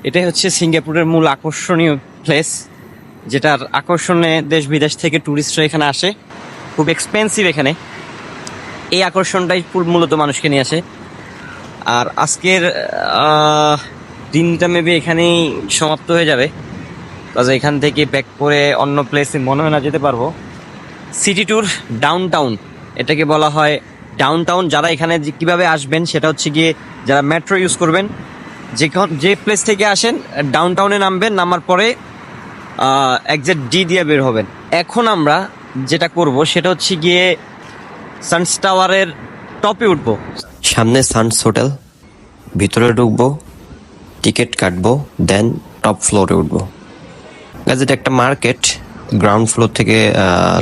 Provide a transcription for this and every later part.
এটাই হচ্ছে সিঙ্গাপুরের মূল আকর্ষণীয় প্লেস, যেটার আকর্ষণে দেশ বিদেশ থেকে ট্যুরিস্টরা এখানে আসে। খুব এক্সপেন্সিভ এখানে, এই আকর্ষণটাই মূলত মানুষকে নিয়ে আসে। আর আজকের দিনটা মেবি এখানেই সমাপ্ত হয়ে যাবে, কাজে এখান থেকে ব্যাক করে অন্য প্লেসে মনে হয় না যেতে পারবো। সিটি ট্যুর ডাউন টাউন এটাকে বলা হয়। ডাউন টাউন যারা এখানে কিভাবে আসবেন সেটা হচ্ছে গিয়ে যারা মেট্রো ইউজ করবেন, যে প্লেস থেকে আসেন ডাউন টাউনে নামবেন, নামার পরে এক্সাট ডি দিয়ে বের হবেন। এখন আমরা যেটা করব সেটা হচ্ছে গিয়ে সানস টাওয়ারের টপে উঠবো। সামনে সানস হোটেল, ভিতরে ঢুকবো, টিকিট কাটবো, দেন টপ ফ্লোরে উঠবো। এটা একটা মার্কেট, গ্রাউন্ড ফ্লোর থেকে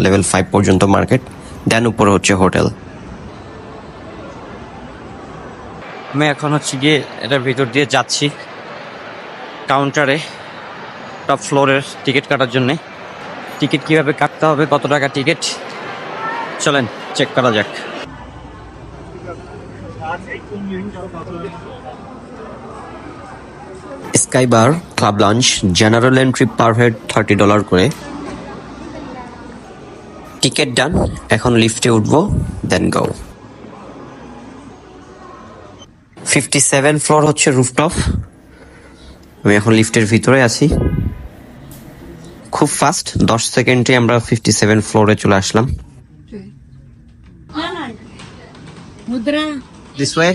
লেভেল 5 পর্যন্ত মার্কেট, দেন উপরে হচ্ছে হোটেল। আমি এখন হচ্ছে গিয়ে এটার ভিতর দিয়ে যাচ্ছি কাউন্টারে টপ ফ্লোরের টিকিট কাটার জন্যে। টিকিট কিভাবে কাটতে হবে, কত টাকা টিকিট, চলেন চেক করা যাক। Sky bar, club lunch, general entry per head $30 করে। টিকিট ডান, এখন লিফটে উঠবো, দেন গো। 57 ফ্লোর হচ্ছে রুফটপ। আমি এখন লিফটের ভিতরে আছি। খুব ফাস্ট, 10 সেকেন্ডে আমরা 57 ফ্লোরে চলে আসলাম। मुद्रा দিস ওয়ে।